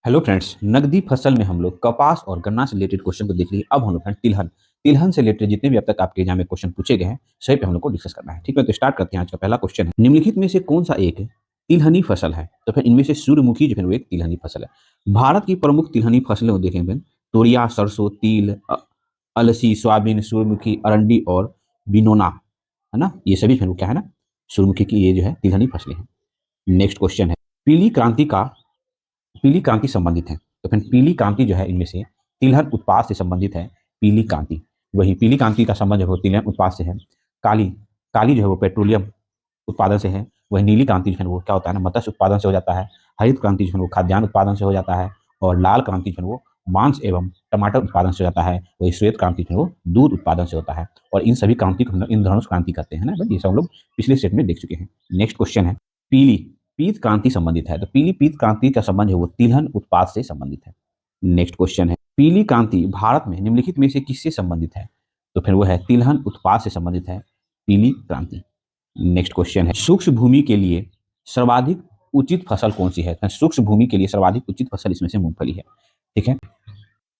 Hello friends, नकदी फसल में हम लोग कपास और गन्ना से रिलेटेड क्वेश्चन को देख लिए। अब हम लोग फ्रेंड तिलहन तिलहन से रिलेटेड जितने भी अब तक आपके एग्जाम में क्वेश्चन पूछे गए हैं सही पे हम लोग को डिस्कस करना है। ठीक है, तो स्टार्ट करते हैं। आज का पहला क्वेश्चन है, निम्नलिखित में से कौन सा एक तिलहनी फसल है? तो फिर इनमें से सूर्यमुखी जो है वो एक तिलहनी फसल है। भारत की प्रमुख तिलहनी फसलें देखें फिर तोरिया, सरसों, तिल, अलसी, सोयाबीन, सूर्यमुखी, अरंडी और बिनोना, है ना। ये सभी फिर क्या है ना, सूर्यमुखी की ये जो है तिलहनी फसलें हैं। नेक्स्ट क्वेश्चन है, पीली क्रांति का पीली क्रांति संबंधित है। तो फिर पीली क्रांति जो है इनमें से तिलहन उत्पाद से संबंधित है। पीली क्रांति, वही पीली क्रांति का संबंध जो है तिलहन उत्पाद से है। काली काली जो है वो पेट्रोलियम उत्पादन से है। वही नीली क्रांति जो है वो क्या होता है ना, मत्स्य उत्पादन से हो जाता है। हरित क्रांति जो है वो खाद्यान्न उत्पादन से हो जाता है। और लाल क्रांति जो है वो मांस एवं टमाटर उत्पादन से हो जाता है। वही श्वेत क्रांति जो है वो दूध उत्पादन से होता है। और इन सभी क्रांति को हम लोग इंद्रधनुष क्रांति कहते हैं ना, ये सब हम लोग पिछले सेट में देख चुके हैं। नेक्स्ट क्वेश्चन है, पीली पीत क्रांति संबंधित है। तो पीली पीत क्रांति का संबंध है वो तिलहन उत्पाद से संबंधित है। नेक्स्ट क्वेश्चन है, पीली क्रांति भारत में निम्नलिखित में से किससे संबंधित है? तो फिर वो है तिलहन उत्पाद से संबंधित है पीली क्रांति। नेक्स्ट क्वेश्चन है, सूक्ष्म भूमि के लिए सर्वाधिक उचित फसल कौन सी है? सूक्ष्म भूमि के लिए सर्वाधिक उचित फसल इसमें से मूंगफली है। ठीक है,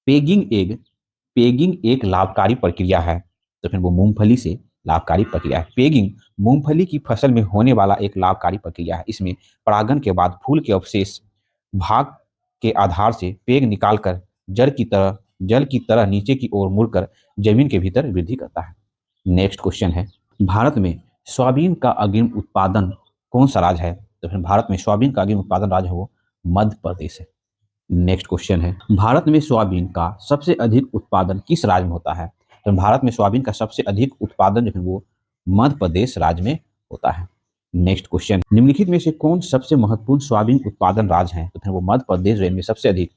पेगिंग एक लाभकारी प्रक्रिया है। तो फिर वो मूंगफली से लाभकारी प्रक्रिया है। पेगिंग मूंगफली की फसल में होने वाला एक लाभकारी प्रक्रिया है। इसमें परागण के बाद फूल के अवशेष भाग के आधार से पेग निकालकर जल की तरह नीचे की ओर मुड़कर जमीन के भीतर वृद्धि करता है। नेक्स्ट क्वेश्चन है, भारत में सोयाबीन का अग्रिम उत्पादन कौन सा राज्य है? तो फिर भारत में सोयाबीन का अग्रिम उत्पादन राज्य है वो मध्य प्रदेश है। नेक्स्ट क्वेश्चन है, भारत में सोयाबीन का सबसे अधिक उत्पादन किस राज्य में होता है? तो भारत में सोयाबीन का सबसे अधिक उत्पादन जो है वो मध्य प्रदेश राज्य में होता है। नेक्स्ट क्वेश्चन, निम्नलिखित में से कौन सबसे महत्वपूर्ण सोयाबीन उत्पादन राज्य है? तो फिर वो मध्य प्रदेश जो इनमें सबसे अधिक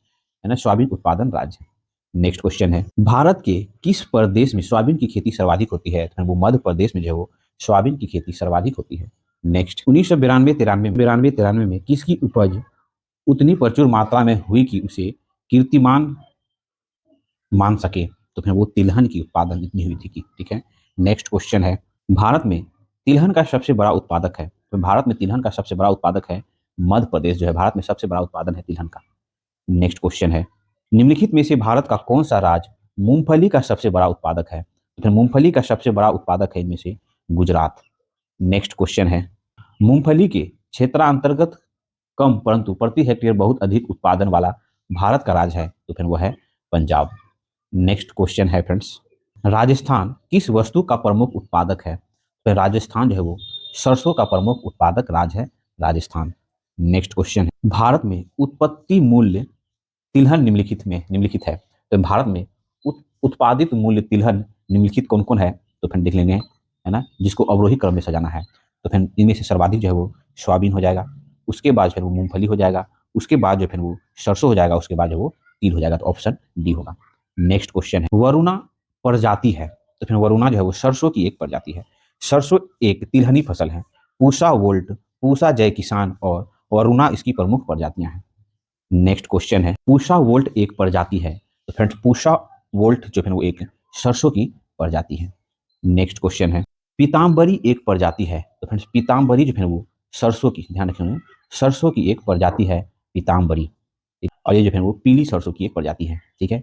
है ना सोयाबीन उत्पादन राज्य है। नेक्स्ट क्वेश्चन है, भारत के किस प्रदेश में सोयाबीन की खेती सर्वाधिक होती है? तो वो मध्य प्रदेश में जो है वो सोयाबीन की खेती सर्वाधिक होती है। नेक्स्ट, 1992-93 में किसकी उपज उतनी प्रचुर मात्रा में हुई कि उसे कीर्तिमान मान सके? तो फिर वो तिलहन की उत्पादन इतनी हुई थी कि, ठीक है। नेक्स्ट क्वेश्चन है, भारत में तिलहन का सबसे बड़ा उत्पादक है। तो भारत में तिलहन का सबसे बड़ा उत्पादक है मध्य प्रदेश जो है, भारत में सबसे बड़ा उत्पादन है तिलहन का। नेक्स्ट क्वेश्चन है, निम्नलिखित में से भारत का कौन सा राज्य मूंगफली का सबसे बड़ा उत्पादक है? तो फिर मूंगफली का सबसे बड़ा उत्पादक है इनमें से गुजरात। नेक्स्ट क्वेश्चन है, मूंगफली के क्षेत्रांतर्गत कम परंतु प्रति हेक्टेयर बहुत अधिक उत्पादन वाला भारत का राज्य है। तो फिर वो है पंजाब। नेक्स्ट क्वेश्चन है फ्रेंड्स, राजस्थान किस वस्तु का प्रमुख उत्पादक है? तो राजस्थान जो है वो सरसों का प्रमुख उत्पादक राज्य है राजस्थान। नेक्स्ट क्वेश्चन है, भारत में उत्पत्ति मूल्य तिलहन निम्नलिखित है। तो भारत में उत्पादित मूल्य तिलहन निम्नलिखित कौन कौन है? तो फिर देख लेंगे, है ना, जिसको अवरोही क्रम में सजाना है। तो फिर इनमें से सर्वाधिक जो है वो सोयाबीन हो जाएगा, उसके बाद फिर वो मूंगफली हो जाएगा, उसके बाद जो फिर वो सरसों हो जाएगा, उसके बाद जो वो तिल हो जाएगा। तो ऑप्शन डी होगा। नेक्स्ट क्वेश्चन है, वरुणा प्रजाति है। तो फिर वरुणा जो है वो सरसों की एक प्रजाति है। सरसों एक तिलहनी फसल है। पूसा वोल्ट, पूसा जय किसान और वरुणा इसकी प्रमुख प्रजातियां हैं। नेक्स्ट क्वेश्चन है, पूसा वोल्ट एक प्रजाति है। तो फ्रेंड्स पूसा वोल्ट जो है वो एक सरसों की प्रजाति है। नेक्स्ट क्वेश्चन है, पीताम्बरी एक प्रजाति है। तो फ्रेंड्स पीताम्बरी जो है वो सरसों की, ध्यान रखेंगे, सरसों की एक प्रजाति है पीताम्बरी। और ये जो है वो पीली सरसों की एक प्रजाति है। ठीक है।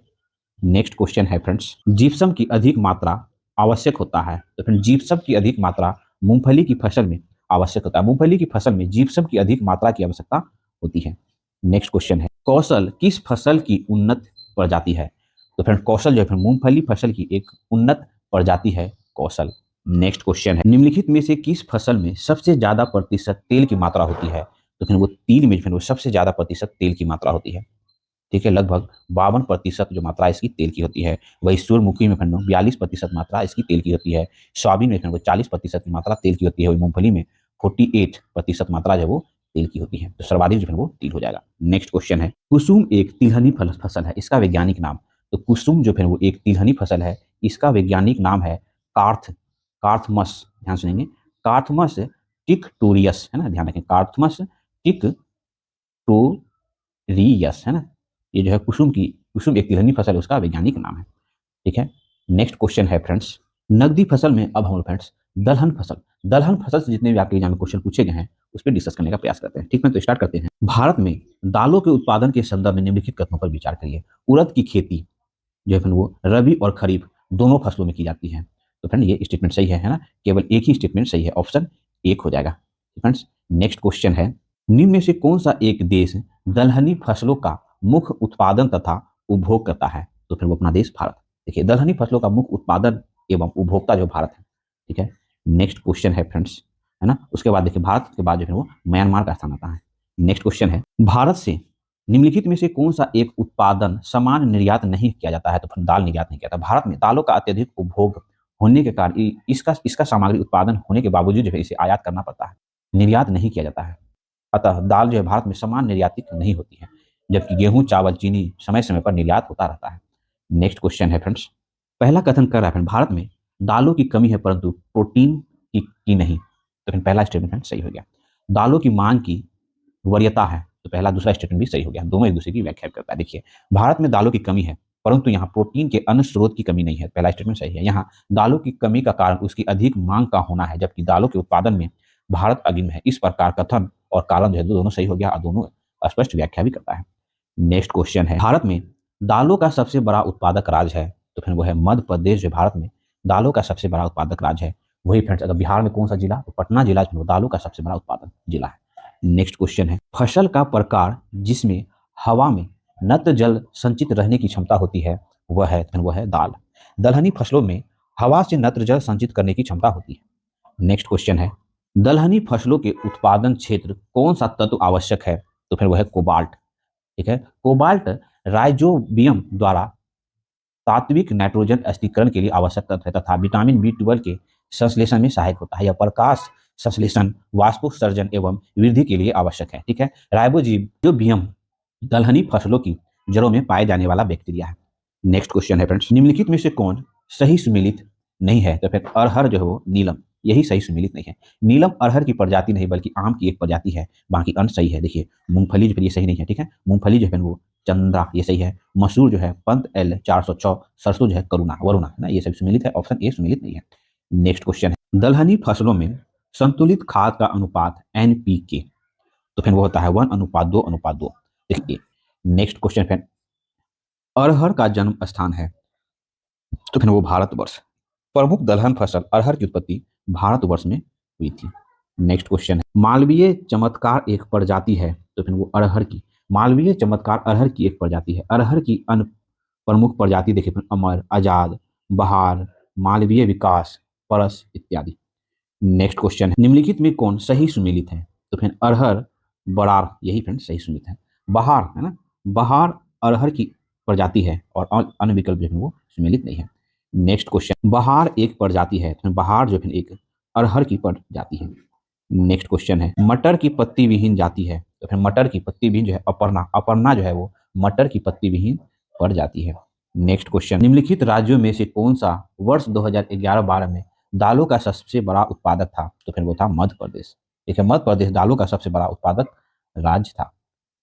नेक्स्ट क्वेश्चन है फ्रेंड्स, जिप्सम की अधिक मात्रा आवश्यक होता है। तो फिर जिप्सम की अधिक मात्रा मूंगफली की फसल में आवश्यक होता है। मूंगफली की फसल में जिप्सम की अधिक मात्रा की आवश्यकता होती है। नेक्स्ट क्वेश्चन है, कौशल किस फसल की उन्नत प्रजाति है? तो फ्रेंड कौशल जो है मूंगफली फसल की एक उन्नत प्रजाति है कौशल। नेक्स्ट क्वेश्चन है, निम्नलिखित में से किस फसल में सबसे ज्यादा प्रतिशत तेल की मात्रा होती है? तो फिर वो तिल में फिर वो सबसे ज्यादा प्रतिशत तेल की मात्रा होती है। ठीक है, लगभग 52% जो मात्रा इसकी तेल की होती है। वही सूर्यमुखी में 42% मात्रा इसकी तेल की होती है। सोयाबीन में 40% की मात्रा तेल की होती है। वही मूंगफली में 48% मात्रा जो वो तेल की होती है। तो सर्वाधिक जो है वो तिल हो जाएगा। नेक्स्ट क्वेश्चन है, कुसुम एक तिलहनी फसल है, इसका वैज्ञानिक नाम? तो कुसुम जो है वो एक तिलहनी फसल है, इसका वैज्ञानिक नाम है कार्थमस। ध्यान सुनेंगे, कार्थमस टिक्टोरियस, है ना, ध्यान रखें, कार्थमस टिक्टोरियस, है ना। ये जो है कुसुम एक तिलहनी फसल है, उसका वैज्ञानिक नाम है। ठीक है। नेक्स्ट क्वेश्चन है फ्रेंड्स, नकदी फसल में अब हम फ्रेंड्स दलहन फसल से जितने भी आपके एग्जाम में क्वेश्चन पूछे गए हैं उस पर डिस्कस करने का प्रयास करते हैं। ठीक है, तो स्टार्ट करते हैं। भारत में दालों के उत्पादन के संदर्भ में निम्नलिखित कथनों पर विचार करिए। उड़द की खेती जो है फिर वो रबी और खरीफ दोनों फसलों में की जाती है। तो फ्रेंड ये स्टेटमेंट सही है ना? केवल एक ही स्टेटमेंट सही है, ऑप्शन एक हो जाएगा। फ्रेंड्स नेक्स्ट क्वेश्चन है, निम्न में से कौन सा एक देश दलहनी फसलों का मुख्य उत्पादन तथा उपभोग करता है? तो फिर वो अपना देश भारत। देखिए दलहनी फसलों का मुख्य उत्पादन एवं उपभोक्ता जो भारत है। ठीक है, नेक्स्ट क्वेश्चन है फ्रेंड्स, है ना? उसके बाद देखिए भारत के बाद जो है वो म्यांमार का स्थान आता है। नेक्स्ट क्वेश्चन है, भारत से निम्नलिखित में से कौन सा एक उत्पादन सामान्य निर्यात नहीं किया जाता है? तो फिर दाल निर्यात नहीं किया जाता। भारत में दालों का अत्यधिक उपभोग होने के कारण इसका सामग्री उत्पादन होने के बावजूद जो है इसे आयात करना पड़ता है, निर्यात नहीं किया जाता है। अतः दाल जो है भारत में सामान्य निर्यातित नहीं होती है, जबकि गेहूं, चावल, चीनी समय समय पर निर्यात होता रहता है। नेक्स्ट क्वेश्चन है फ्रेंड्स, पहला कथन कर रहा है भारत में दालों की कमी है परंतु प्रोटीन की नहीं। तो फिर पहला स्टेटमेंट सही हो गया। दालों की मांग की वरीयता है, तो पहला दूसरा स्टेटमेंट भी सही हो गया। दोनों एक दूसरे की व्याख्या करता है। देखिए भारत में दालों की कमी है परंतु यहाँ प्रोटीन के अन्य स्रोत की कमी नहीं है, पहला स्टेटमेंट सही है। यहाँ दालों की कमी का कारण उसकी अधिक मांग का होना है, जबकि दालों के उत्पादन में भारत अग्रणी है। इस प्रकार कथन और कारण जो है दोनों सही हो गया और दोनों स्पष्ट व्याख्या भी करता है। नेक्स्ट क्वेश्चन है, भारत में दालों का सबसे बड़ा उत्पादक राज्य है? तो फिर वो है मध्य प्रदेश। जो भारत में दालों का सबसे बड़ा उत्पादक राज्य है। वही फ्रेंड्स अगर बिहार में कौन सा जिला? तो पटना जिला जो दालों का सबसे बड़ा उत्पादक जिला है। नेक्स्ट क्वेश्चन है, फसल का प्रकार जिसमें हवा में नत्र जल संचित रहने की क्षमता होती है वह है दाल। दलहनी फसलों में हवा से नत्र जल संचित करने की क्षमता होती है। नेक्स्ट क्वेश्चन है, दलहनी फसलों के उत्पादन क्षेत्र कौन सा तत्व आवश्यक है? तो फिर वह है कोबाल्ट। ठीक है, कोबाल्ट राइजोबियम द्वारा तात्विक नाइट्रोजन स्थिरीकरण के लिए आवश्यक तत्व है तथा विटामिन बी 12 के संश्लेषण में सहायक होता है। यह प्रकाश संश्लेषण, वाष्पोत्सर्जन एवं वृद्धि के लिए आवश्यक है। ठीक है, राइजोबियम दलहनी फसलों की जड़ों में पाए जाने वाला बैक्टीरिया है। नेक्स्ट क्वेश्चन है फ्रेंड्स, निम्नलिखित में से कौन सही सुमेलित नहीं है? तो फिर अरहर जो है वो नीलम, यही सही सुमेलित नहीं है। नीलम अरहर की प्रजाति नहीं बल्कि आम की एक प्रजाति है, बाकी अन्य सही है। देखिए मूंगफली जो है ये सही नहीं है। ठीक है, मूंगफली जो है वो चंद्रा, ये सही है। मसूर जो है पंत L 406, सरसों जो है करुणा वरुणा, है ना, ये सभी सुमेलित है। ऑप्शन ए सुमेलित नहीं है। नेक्स्ट क्वेश्चन है, दलहनी फसलों में संतुलित खाद का अनुपात NPK, तो फिर वो होता है 1:2:2। देखिए नेक्स्ट क्वेश्चन है, अरहर का जन्म स्थान है? तो फिर वो भारतवर्ष। प्रमुख दलहन फसल अरहर की उत्पत्ति भारतवर्ष में हुई थी। नेक्स्ट क्वेश्चन है, मालवीय चमत्कार एक प्रजाति है? तो फिर वो अरहर की, मालवीय चमत्कार अरहर की एक प्रजाति है। अरहर की अन्य प्रमुख प्रजाति देखिए अमर, आजाद, बहार, मालवीय विकास, परस इत्यादि। नेक्स्ट क्वेश्चन है, निम्नलिखित में कौन सही सुमेलित है? तो फिर अरहर, बरार, यही फ्रेंड सही सुमेलित है। बहार, है ना, बहार अरहर की प्रजाति है और अन्य विकल्प जो है वो सुमेलित नहीं है। नेक्स्ट क्वेश्चन, बहार एक प्रजाति है, तो बहार जो है एक अरहर की प्रजाति है। नेक्स्ट क्वेश्चन है, मटर की पत्ती विहीन जाति है? तो फिर मटर की पत्ती विहीन जो है अपर्णा, अपर्णा जो है वो मटर की पत्ती विहीन प्रजाति है। नेक्स्ट क्वेश्चन, निम्नलिखित राज्यों में से कौन सा वर्ष 2011-12 में दालों का सबसे बड़ा उत्पादक था? तो फिर वो था मध्य प्रदेश। ठीक है, मध्य प्रदेश दालों का सबसे बड़ा उत्पादक राज्य था।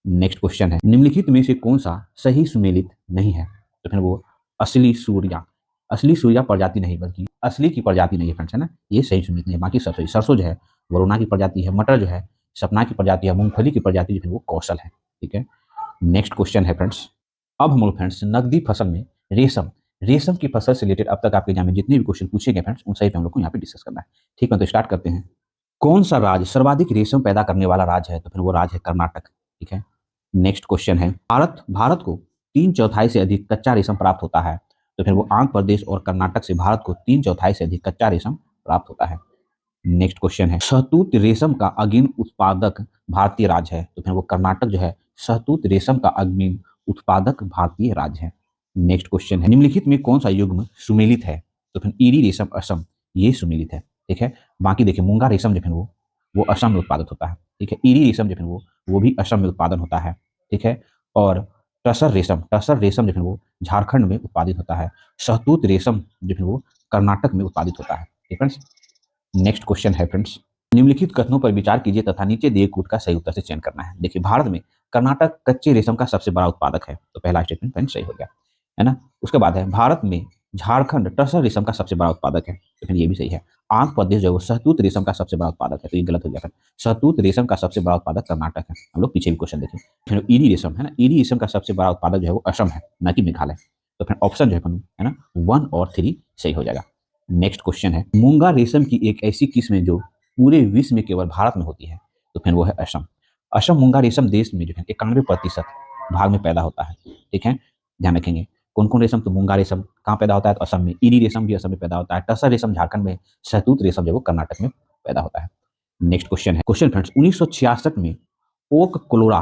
नेक्स्ट क्वेश्चन है, निम्नलिखित में से कौन सा सही सुमेलित नहीं है? तो फिर वो असली सूर्या, असली सूर्या प्रजाति नहीं बल्कि असली की प्रजाति नहीं है फ्रेंड्स, है ना, ये सही सुमेलित नहीं है। बाकी सब सही। सरसों जो है वरुणा की प्रजाति है, मटर जो है सपना की प्रजाति है, मूंगफली की प्रजाति जो है वो कौशल है। ठीक है, नेक्स्ट क्वेश्चन है फ्रेंड्स, अब हम लोग फ्रेंड्स नकदी फसल में रेशम, रेशम की फसल से रिलेटेड अब तक आपके एग्जाम में जितने भी क्वेश्चन पूछे गए फ्रेंड्स उन सही पे हम लोग को यहाँ पे डिस्कस करना है। ठीक है, तो स्टार्ट करते हैं। कौन सा राज्य सर्वाधिक रेशम पैदा करने वाला राज्य है? तो फिर वो राज्य है कर्नाटक। ठीक है, नेक्स्ट क्वेश्चन है, भारत को 3/4 से अधिक कच्चा रेशम प्राप्त होता है? तो फिर वो आंध्र प्रदेश और कर्नाटक से भारत को 3/4 से अधिक कच्चा रेशम प्राप्त होता है। नेक्स्ट क्वेश्चन है, शहतूत रेशम का अग्रणी उत्पादक भारतीय राज्य है? तो फिर वो कर्नाटक जो है शहतूत रेशम का अग्रणी उत्पादक भारतीय राज्य है। नेक्स्ट क्वेश्चन है, निम्नलिखित में कौन सा युग्म सुमेलित है? तो फिर ईरी रेशम असम, ये सुमेलित है। ठीक है, बाकी देखिए मूंगा रेशम जो है वो असम में उत्पादित होता है। ठीक है, ईरी रेशम जो है वो भी असम में उत्पादन होता है। ठीक है, और टसर रेशम जो है वो झारखंड में उत्पादित होता है। शहतूत रेशम जो है वो कर्नाटक में उत्पादित होता है। ठीक है, नेक्स्ट क्वेश्चन है फ्रेंड्स, निम्नलिखित कथनों पर विचार कीजिए तथा नीचे दिए कूट का सही उत्तर से चयन करना है। देखिए भारत में कर्नाटक कच्चे रेशम का सबसे बड़ा उत्पादक है, तो पहला स्टेटमेंट फ्रेंड्स सही हो गया, है ना। उसके बाद है भारत में झारखंड टसर रेशम का सबसे बड़ा उत्पादक है, तो फिर ये भी सही है। आंध्र प्रदेश जो है वो शहतूत रेशम का सबसे बड़ा उत्पादक है, तो ये गलत हो गया फिर। शहतूत रेशम का सबसे बड़ा उत्पादक कर्नाटक है। हम लोग पीछे भी क्वेश्चन देखें। फिर ईरी रेशम है ना, ईरी रेशम का सबसे बड़ा उत्पादक जो है वो असम है, न कि मेघालय। तो फिर ऑप्शन जो है ना 1 और 3 सही हो जाएगा। नेक्स्ट क्वेश्चन है, मूंगा रेशम की एक ऐसी किस्म है जो पूरे विश्व में केवल भारत में होती है, तो फिर वो है असम। असम मूंगा रेशम देश में जो है 91% भाग में पैदा होता है। ठीक है, ध्यान रखेंगे। कौन कौन रेशम, तो मूंगा रेशम कहाँ पैदा होता है, तो असम में। ईरी रेशम भी असम में पैदा होता है। टसर रेशम झारखंड में। शहतूत रेशम जो वो कर्नाटक में पैदा होता है। नेक्स्ट क्वेश्चन है, क्वेश्चन फ्रेंड्स, 1966 में ओक कोलोरा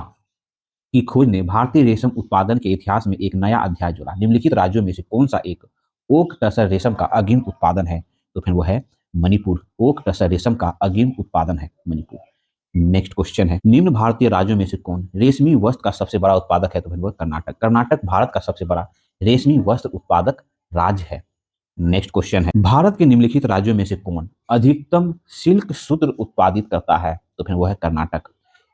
की खोज ने भारतीय रेशम उत्पादन के इतिहास में एक नया अध्याय जोड़ा। निम्नलिखित राज्यों में से कौन सा एक ओक टसर रेशम का अग्रिम उत्पादन है, तो फिर वो है मणिपुर। ओक टसर रेशम का अग्रिम उत्पादन है मणिपुर। नेक्स्ट क्वेश्चन है, निम्न भारतीय राज्यों में से कौन रेशमी वस्त्र का सबसे बड़ा उत्पादक है, तो फिर वो कर्नाटक। कर्नाटक भारत का सबसे बड़ा रेशमी वस्त्र उत्पादक राज्य है। नेक्स्ट क्वेश्चन है, भारत के निम्नलिखित राज्यों में से कौन अधिकतम सिल्क सूत्र उत्पादित करता है, तो फिर वो है कर्नाटक,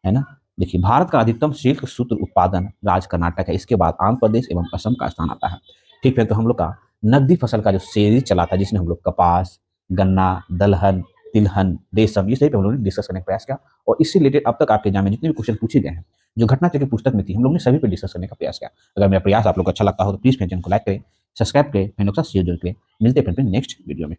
है ना। देखिए, भारत का अधिकतम सिल्क सूत्र उत्पादन राज्य कर्नाटक है। इसके बाद आंध्र प्रदेश एवं असम का स्थान आता है। ठीक है, तो हम लोग का नकदी फसल का जो सीरीज चला था, जिसमें हम लोग कपास, गन्ना, दलहन, तिलहन, रेशम, ये सही पे हम लोगों ने डिस्कस करने का प्रयास किया। और इससे रिलेटेड अब तक आपके एग्जाम में जितने भी क्वेश्चन पूछे गए हैं, जो घटना चक्र पुस्तक में थी, हम लोग ने सभी पे डिस्कस करने का प्रयास किया। अगर मेरा प्रयास आप लोग को अच्छा लगता हो तो प्लीज मेरे चैनल को लाइक करें, सब्सक्राइब करें, मेरे साथ शेयर जरूर करें। मिलते हैं फिर नेक्स्ट वीडियो में।